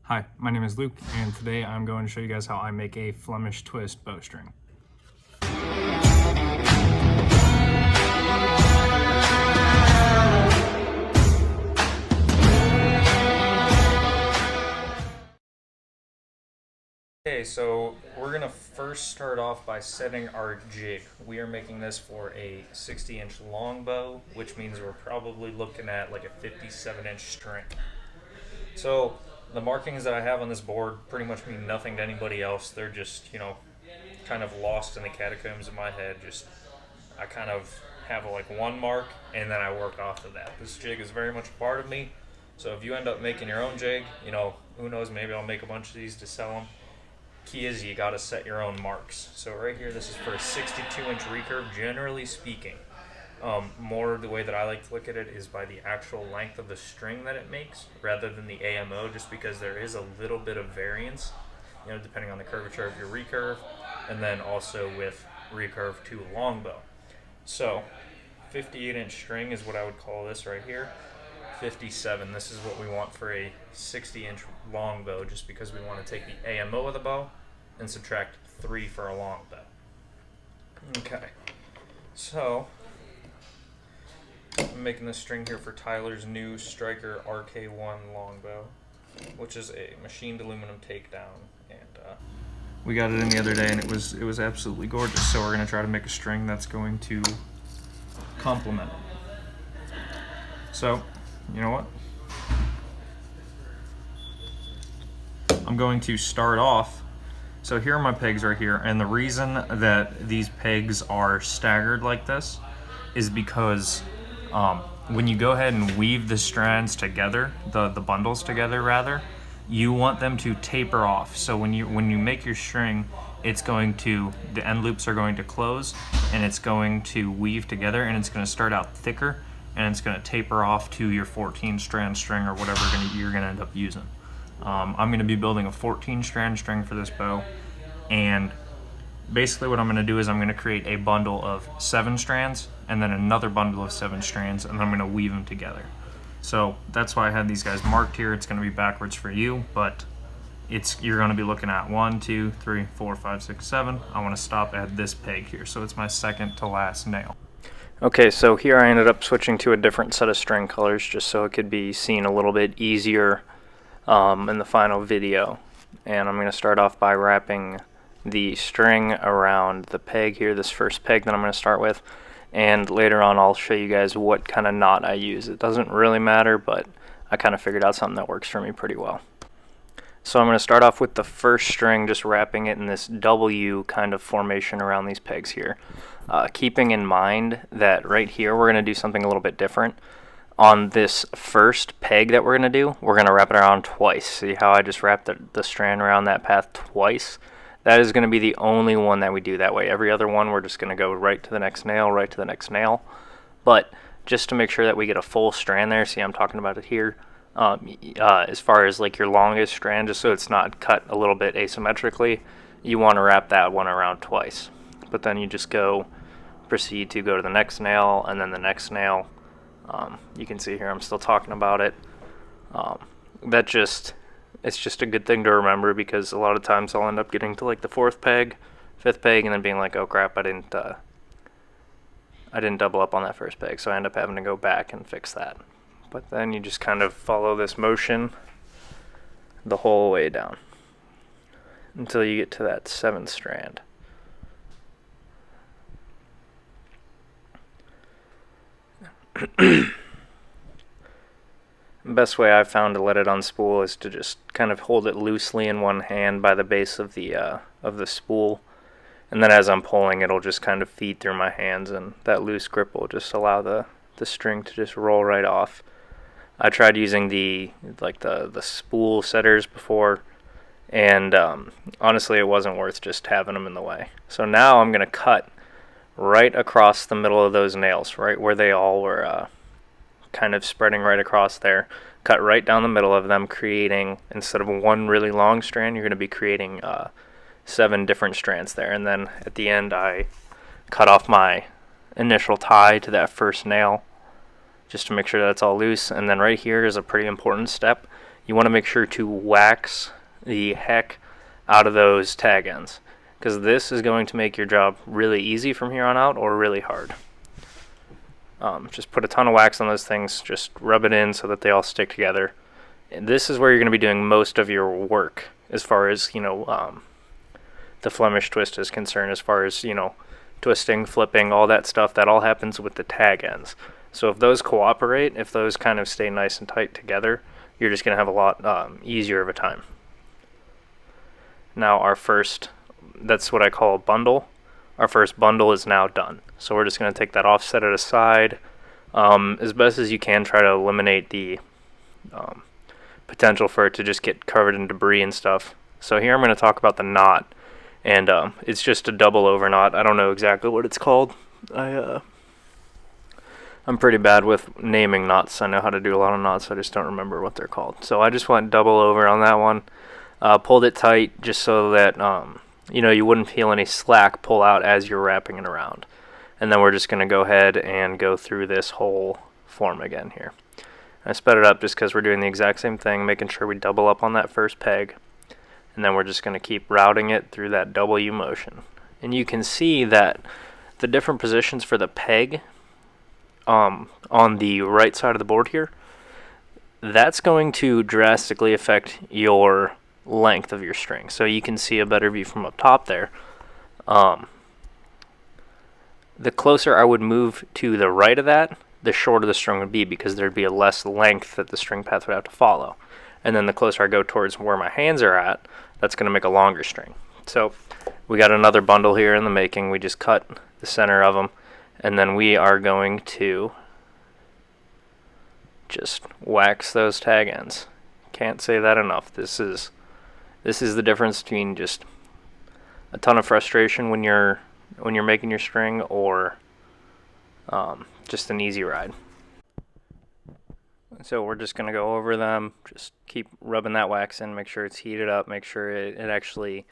Hi, my name is Luke, and today I'm going to show you guys how I make a Flemish twist bowstring. Okay, so we're gonna first start off by setting our jig. We are making this for a 60-inch longbow, which means we're probably looking at like a 57-inch string. So the markings that I have on this board pretty much mean nothing to anybody else. They're just, kind of lost in the catacombs of my head. I kind of have like one mark and then I work off of that. This jig is very much a part of me. So if you end up making your own jig, who knows, maybe I'll make a bunch of these to sell them. Key is you got to set your own marks. So right here, this is for a 62-inch recurve, generally speaking. More the way that I like to look at it is by the actual length of the string that it makes rather than the AMO, just because there is a little bit of variance, depending on the curvature of your recurve, and then also with recurve to longbow. So 58-inch string is what I would call this right here. 57, this is what we want for a 60-inch longbow, just because we want to take the AMO of the bow and subtract 3 for a longbow. Okay, so I'm making this string here for Tyler's new Striker RK1 longbow, which is a machined aluminum takedown, and we got it in the other day, and it was absolutely gorgeous. So we're going to try to make a string that's going to complement it. So, you know what? I'm going to start off. So here are my pegs right here, and the reason that these pegs are staggered like this is because when you go ahead and weave the strands together, the bundles together rather, you want them to taper off. So when you make your string, the end loops are going to close, and it's going to weave together, and it's going to start out thicker, and it's going to taper off to your 14 strand string or whatever you're going to end up using. I'm going to be building a 14 strand string for this bow, and basically what I'm going to do is I'm going to create a bundle of 7 strands and then another bundle of 7 strands, and then I'm going to weave them together. So that's why I had these guys marked here. It's going to be backwards for you, but you're going to be looking at 1, 2, 3, 4, 5, 6, 7. I want to stop at this peg here, so it's my second to last nail. Okay, so here I ended up switching to a different set of string colors just so it could be seen a little bit easier in the final video. And I'm going to start off by wrapping the string around the peg here, this first peg that I'm going to start with, and later on I'll show you guys what kind of knot I use. It doesn't really matter, but I kind of figured out something that works for me pretty well. So I'm going to start off with the first string, just wrapping it in this W kind of formation around these pegs here. Keeping in mind that right here we're going to do something a little bit different. On this first peg that we're going to do, we're going to wrap it around twice. See how I just wrapped the strand around that path twice? That is going to be the only one that we do that way. Every other one we're just going to go right to the next nail, right to the next nail. But just to make sure that we get a full strand there, see I'm talking about it here, as far as like your longest strand, just so it's not cut a little bit asymmetrically, you want to wrap that one around twice. But then you just proceed to go to the next nail and then the next nail. You can see here I'm still talking about it. It's just a good thing to remember, because a lot of times I'll end up getting to like the 4th peg, 5th peg, and then being like, oh crap, I didn't double up on that first peg, so I end up having to go back and fix that. But then you just kind of follow this motion the whole way down until you get to that 7th strand. The best way I've found to let it unspool is to just kind of hold it loosely in one hand by the base of the spool, and then as I'm pulling, it'll just kind of feed through my hands, and that loose grip will just allow the string to just roll right off. I tried using the spool setters before, and honestly it wasn't worth just having them in the way. So now I'm going to cut right across the middle of those nails, right where they all were kind of spreading right across there. Cut right down the middle of them, creating, instead of one really long strand, you're going to be creating 7 different strands there. And then at the end I cut off my initial tie to that first nail just to make sure that's all loose. And then right here is a pretty important step. you want to make sure to wax the heck out of those tag ends, because this is going to make your job really easy from here on out or really hard. Just put a ton of wax on those things, just rub it in so that they all stick together. And this is where you're going to be doing most of your work as far as, the Flemish twist is concerned, as far as, twisting, flipping, all that stuff. That all happens with the tag ends. So if those cooperate, if those kind of stay nice and tight together, you're just going to have a lot easier of a time. Now our first, that's what I call a bundle. Our first bundle is now done. So we're just going to take that off, set it aside. As best as you can, try to eliminate the potential for it to just get covered in debris and stuff. So here I'm going to talk about the knot. And it's just a double over knot. I don't know exactly what it's called. I'm pretty bad with naming knots. I know how to do a lot of knots, I just don't remember what they're called. So I just went double over on that one. Pulled it tight just so that you wouldn't feel any slack pull out as you're wrapping it around. And then we're just going to go ahead and go through this whole form again here. I sped it up just because we're doing the exact same thing, making sure we double up on that first peg. And then we're just going to keep routing it through that W motion. And you can see that the different positions for the peg on the right side of the board here, that's going to drastically affect your length of your string. So you can see a better view from up top there. The closer I would move to the right of that, the shorter the string would be, because there'd be a less length that the string path would have to follow. And then the closer I go towards where my hands are at, that's going to make a longer string. So we got another bundle here in the making. We just cut the center of them, and then we are going to just wax those tag ends. Can't say that enough. This is the difference between just a ton of frustration when you're making your string, or just an easy ride. So we're just going to go over them, just keep rubbing that wax in, make sure it's heated up, make sure it actually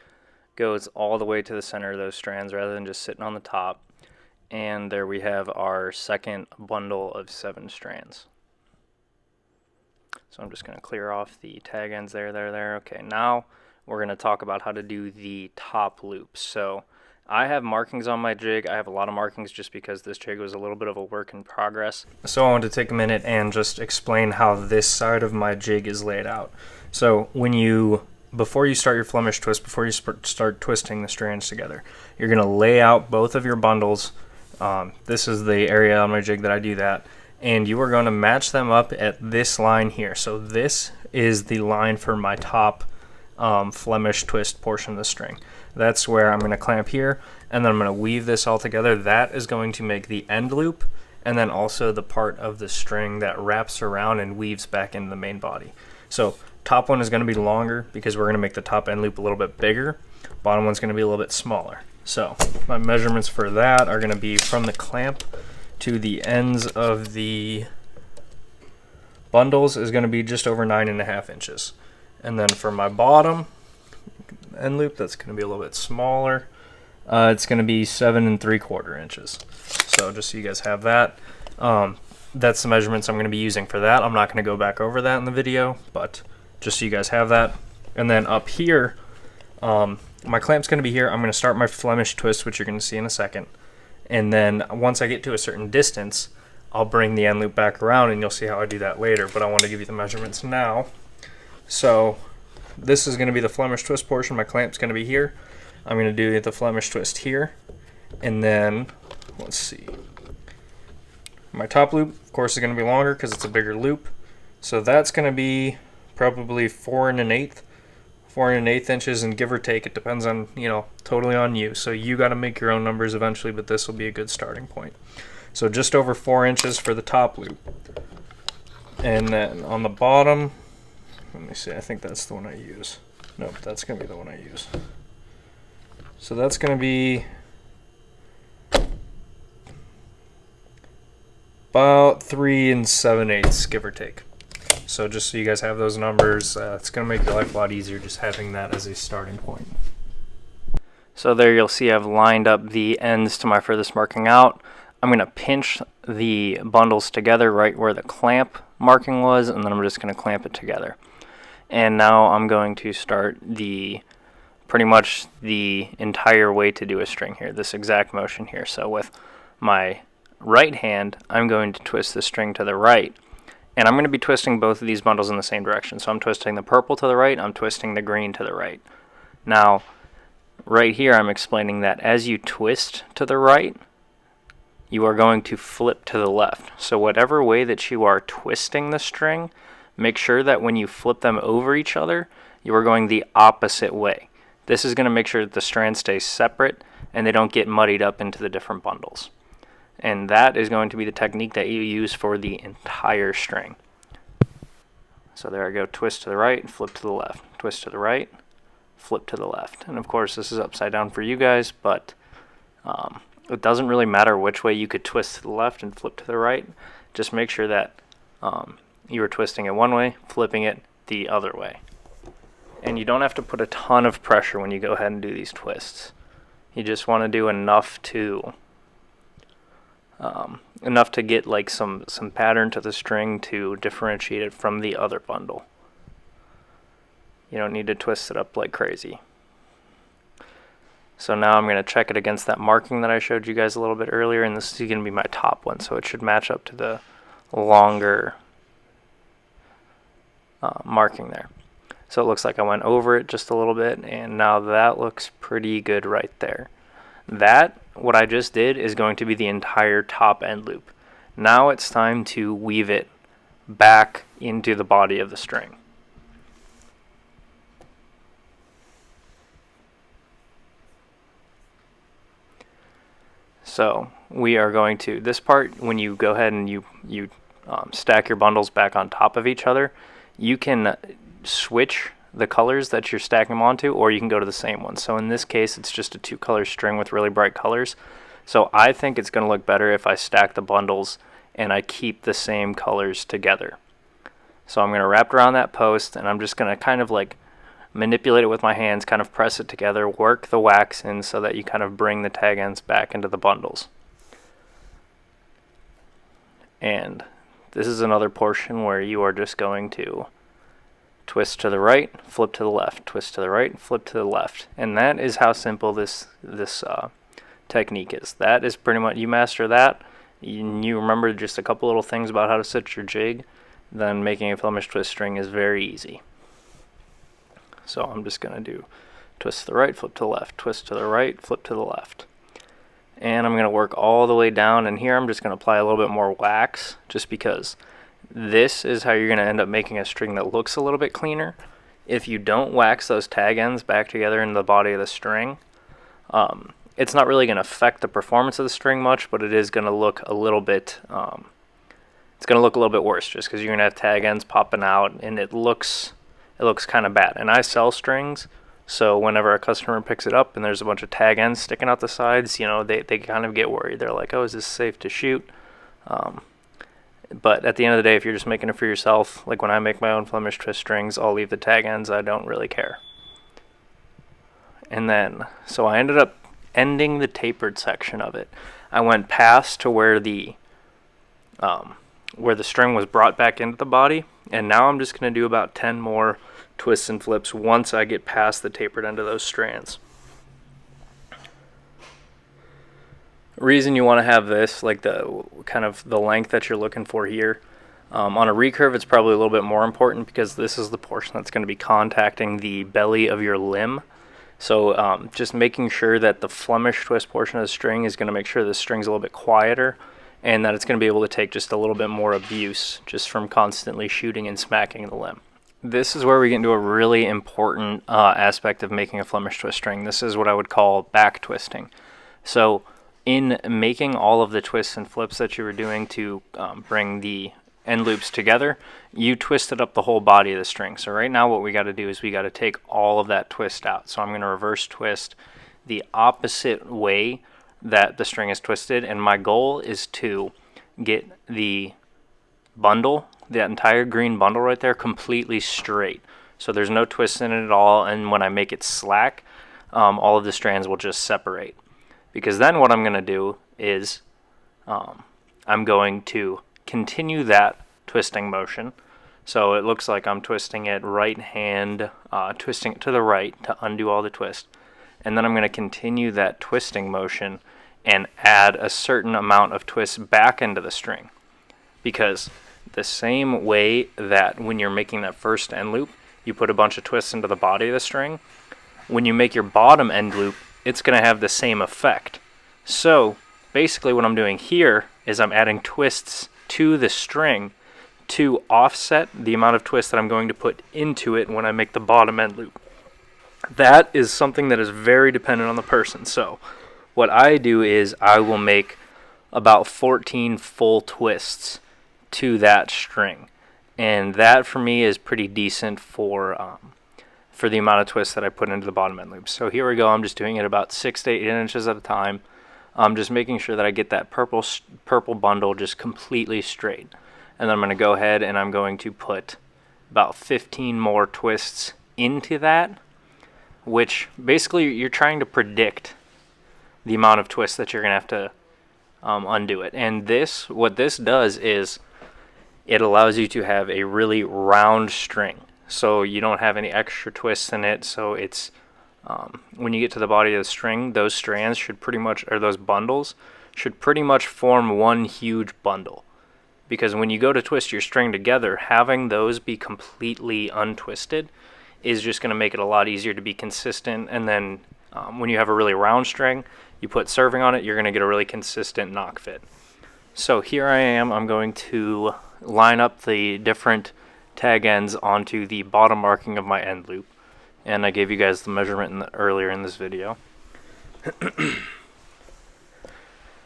goes all the way to the center of those strands rather than just sitting on the top. And there we have our second bundle of 7 strands. So I'm just going to clear off the tag ends there. Okay, now we're going to talk about how to do the top loops. So I have markings on my jig. I have a lot of markings just because this jig was a little bit of a work in progress. So I want to take a minute and just explain how this side of my jig is laid out. So before you start your Flemish twist, before you start twisting the strands together, you're going to lay out both of your bundles. This is the area on my jig that I do that. And you are going to match them up at this line here. So this is the line for my top Flemish twist portion of the string. That's where I'm going to clamp here, and then I'm going to weave this all together. That is going to make the end loop, and then also the part of the string that wraps around and weaves back into the main body. So top one is going to be longer because we're going to make the top end loop a little bit bigger. Bottom one's going to be a little bit smaller. So my measurements for that are going to be from the clamp to the ends of the bundles is going to be just over 9.5 inches. And then for my bottom end loop, that's going to be a little bit smaller. It's going to be 7 3/4 inches. So just so you guys have that. That's the measurements I'm going to be using for that. I'm not going to go back over that in the video, but just so you guys have that. And then up here, my clamp's going to be here. I'm going to start my Flemish twist, which you're going to see in a second. And then once I get to a certain distance, I'll bring the end loop back around, and you'll see how I do that later. But I want to give you the measurements now. So this is going to be the Flemish twist portion. My clamp's going to be here. I'm going to do the Flemish twist here. And then, let's see. My top loop, of course, is going to be longer because it's a bigger loop. So that's going to be probably 4 1/8 inches, and give or take, it depends on, totally on you. So you got to make your own numbers eventually, but this will be a good starting point. So just over 4 inches for the top loop. And then on the bottom, let me see, I think that's the one I use. Nope, that's going to be the one I use. So that's going to be about 3 7/8, give or take. So just so you guys have those numbers, it's going to make your life a lot easier just having that as a starting point. So there you'll see I've lined up the ends to my furthest marking out. I'm going to pinch the bundles together right where the clamp marking was, and then I'm just going to clamp it together. And now I'm going to start pretty much the entire way to do a string here, this exact motion here. So with my right hand, I'm going to twist the string to the right, and I'm going to be twisting both of these bundles in the same direction. So I'm twisting the purple to the right, I'm twisting the green to the right. Now, right here I'm explaining that as you twist to the right, you are going to flip to the left. So whatever way that you are twisting the string, make sure that when you flip them over each other, you are going the opposite way. This is going to make sure that the strands stay separate and they don't get muddied up into the different bundles. And that is going to be the technique that you use for the entire string. So there I go, twist to the right, flip to the left, twist to the right, flip to the left. And of course this is upside down for you guys, but it doesn't really matter which way you could twist to the left and flip to the right. Just make sure that you are twisting it one way, flipping it the other way. And you don't have to put a ton of pressure when you go ahead and do these twists. You just want to do enough to get like some pattern to the string to differentiate it from the other bundle. You don't need to twist it up like crazy. So now I'm going to check it against that marking that I showed you guys a little bit earlier, and this is going to be my top one, so it should match up to the longer marking there. So it looks like I went over it just a little bit, and now that looks pretty good right there. That, what I just did, is going to be the entire top end loop. Now it's time to weave it back into the body of the string. So we are going to, this part, when you go ahead and you stack your bundles back on top of each other, you can switch the colors that you're stacking them onto, or you can go to the same one. So in this case, it's just a 2-color string with really bright colors. So I think it's going to look better if I stack the bundles and I keep the same colors together. So I'm going to wrap around that post, and I'm just going to kind of like manipulate it with my hands, kind of press it together, work the wax in so that you kind of bring the tag ends back into the bundles. And this is another portion where you are just going to twist to the right, flip to the left, twist to the right, flip to the left. And that is how simple this technique is. That is pretty much, you master that, you remember just a couple little things about how to set your jig, then making a Flemish twist string is very easy. So I'm just going to do twist to the right, flip to the left, twist to the right, flip to the left. And I'm going to work all the way down, and here I'm just going to apply a little bit more wax, just because this is how you're going to end up making a string that looks a little bit cleaner. If you don't wax those tag ends back together in the body of the string, it's not really going to affect the performance of the string much, but it is going to look a little bit, it's going to look a little bit worse, just because you're going to have tag ends popping out, and it looks kind of bad. And I sell strings, so whenever a customer picks it up and there's a bunch of tag ends sticking out the sides, you know, they kind of get worried. They're like, oh, is this safe to shoot? But at the end of the day, if you're just making it for yourself, like when I make my own Flemish twist strings, I'll leave the tag ends. I don't really care. And then, so I ended up ending the tapered section of it. I went past to where the string was brought back into the body, and now I'm just going to do about 10 more twists and flips once I get past the tapered end of those strands. Reason you want to have this, like the kind of the length that you're looking for here, on a recurve it's probably a little bit more important because this is the portion that's going to be contacting the belly of your limb. So just making sure that the Flemish twist portion of the string is going to make sure the string's a little bit quieter, and that it's going to be able to take just a little bit more abuse just from constantly shooting and smacking the limb. This is where we get into a really important aspect of making a Flemish twist string. This is what I would call back twisting. So in making all of the twists and flips that you were doing to bring the end loops together, you twisted up the whole body of the string. So right now what we got to do is we got to take all of that twist out. So I'm going to reverse twist the opposite way that the string is twisted, and my goal is to get the bundle, that entire green bundle right there, completely straight. So there's no twist in it at all, and when I make it slack, all of the strands will just separate. Because then what I'm going to do is I'm going to continue that twisting motion So it looks like I'm twisting it right hand, twisting it to the right to undo all the twist. And then I'm going to continue that twisting motion and add a certain amount of twists back into the string. Because the same way that when you're making that first end loop, you put a bunch of twists into the body of the string, when you make your bottom end loop, it's going to have the same effect. So basically what I'm doing here is I'm adding twists to the string to offset the amount of twists that I'm going to put into it when I make the bottom end loop. That is something that is very dependent on the person. So what I do is I will make about 14 full twists to that string, and that for me is pretty decent for the amount of twists that I put into the bottom end loop. So here we go. I'm just doing it about 6 to 8 inches at a time. I'm just making sure that I get that purple bundle just completely straight, and then I'm going to go ahead and I'm going to put about 15 more twists into that, which basically you're trying to predict the amount of twists that you're going to have to undo it. And what this does is it allows you to have a really round string, so you don't have any extra twists in it. So it's when you get to the body of the string, those strands should pretty much, or those bundles should pretty much form one huge bundle. Because when you go to twist your string together, having those be completely untwisted is just going to make it a lot easier to be consistent. And then when you have a really round string, you put serving on it, you're going to get a really consistent knock fit. So here I am. I'm going to line up the different tag ends onto the bottom marking of my end loop. And I gave you guys the measurement earlier in this video. I'm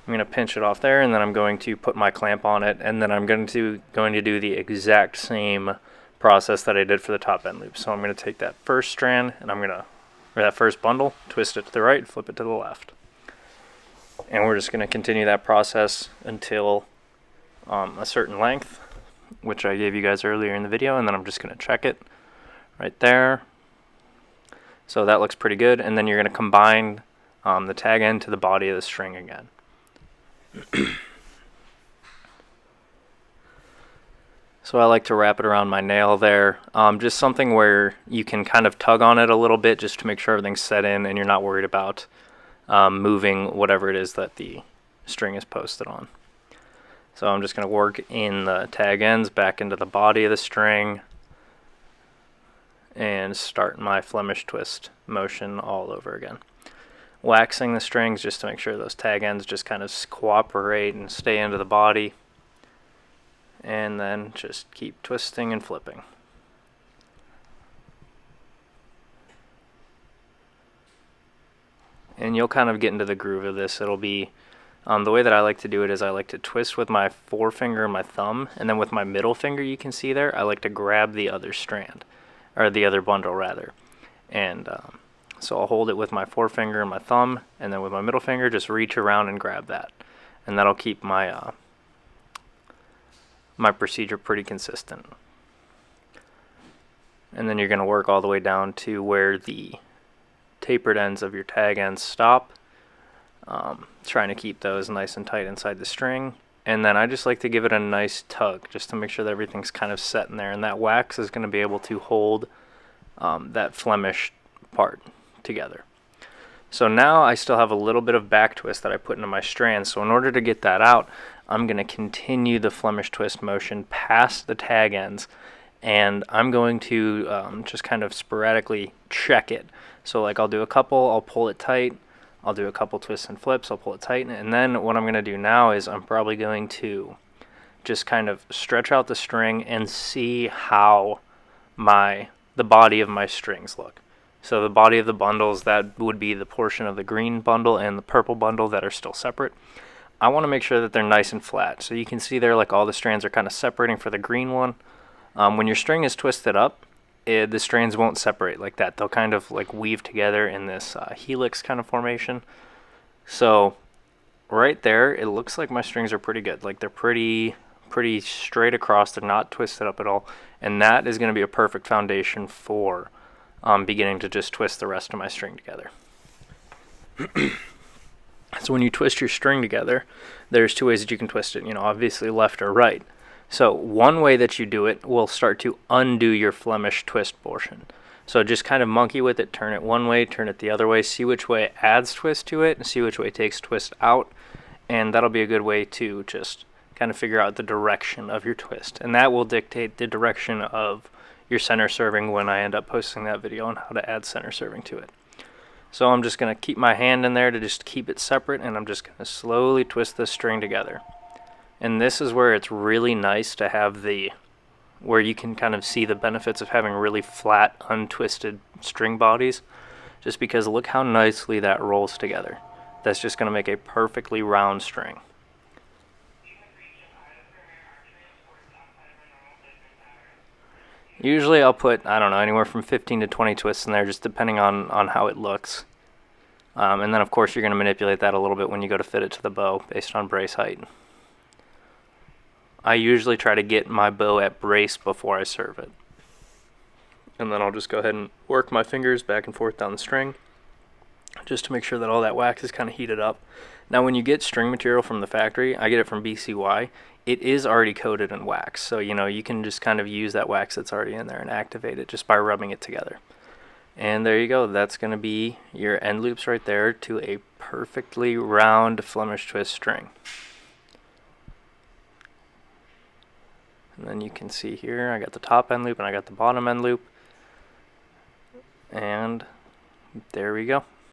going to pinch it off there, and then I'm going to put my clamp on it, and then I'm going to do the exact same process that I did for the top end loop. So I'm going to take that first strand, and or that first bundle, twist it to the right, flip it to the left. And we're just going to continue that process until a certain length, which I gave you guys earlier in the video, and then I'm just going to check it right there. So that looks pretty good, and then you're going to combine the tag end to the body of the string again. So I like to wrap it around my nail there, just something where you can kind of tug on it a little bit just to make sure everything's set in and you're not worried about moving whatever it is that the string is posted on. So I'm just going to work in the tag ends back into the body of the string and start my Flemish twist motion all over again. Waxing the strings just to make sure those tag ends just kind of cooperate and stay into the body. And then just keep twisting and flipping. And you'll kind of get into the groove of this. It'll be, the way that I like to do it is I like to twist with my forefinger and my thumb, and then with my middle finger, you can see there, I like to grab the other strand, or the other bundle rather. And so I'll hold it with my forefinger and my thumb, and then with my middle finger, just reach around and grab that. And that'll keep my my procedure pretty consistent. And then you're going to work all the way down to where the tapered ends of your tag ends stop, trying to keep those nice and tight inside the string. And then I just like to give it a nice tug just to make sure that everything's kind of set in there, and that wax is going to be able to hold that Flemish part together. So now I still have a little bit of back twist that I put into my strand, so in order to get that out, I'm going to continue the Flemish twist motion past the tag ends, and I'm going to just kind of sporadically check it. So like I'll do a couple, I'll pull it tight, I'll do a couple twists and flips, I'll pull it tight, and then what I'm going to do now is I'm probably going to just kind of stretch out the string and see how the body of my strings look. So the body of the bundles, that would be the portion of the green bundle and the purple bundle that are still separate. I want to make sure that they're nice and flat. So you can see there like all the strands are kind of separating for the green one. When your string is twisted up, the strands won't separate like that. They'll kind of like weave together in this helix kind of formation. So right there, it looks like my strings are pretty good. Like they're pretty straight across. They're not twisted up at all. And that is going to be a perfect foundation for beginning to just twist the rest of my string together. So when you twist your string together, there's two ways that you can twist it, obviously left or right. So one way that you do it will start to undo your Flemish twist portion. So just kind of monkey with it, turn it one way, turn it the other way, see which way adds twist to it, and see which way takes twist out, and that'll be a good way to just kind of figure out the direction of your twist. And that will dictate the direction of your center serving when I end up posting that video on how to add center serving to it. So I'm just going to keep my hand in there to just keep it separate, and I'm just going to slowly twist this string together. And this is where it's really nice to have where you can kind of see the benefits of having really flat, untwisted string bodies, just because look how nicely that rolls together. That's just going to make a perfectly round string. Usually I'll put, I don't know, anywhere from 15 to 20 twists in there, just depending on how it looks. And then of course you're going to manipulate that a little bit when you go to fit it to the bow based on brace height. I usually try to get my bow at brace before I serve it. And then I'll just go ahead and work my fingers back and forth down the string, just to make sure that all that wax is kind of heated up. Now when you get string material from the factory, I get it from BCY, it is already coated in wax. So you can just kind of use that wax that's already in there and activate it just by rubbing it together. And there you go, that's going to be your end loops right there to a perfectly round Flemish twist string. And then you can see here, I got the top end loop and I got the bottom end loop. And there we go.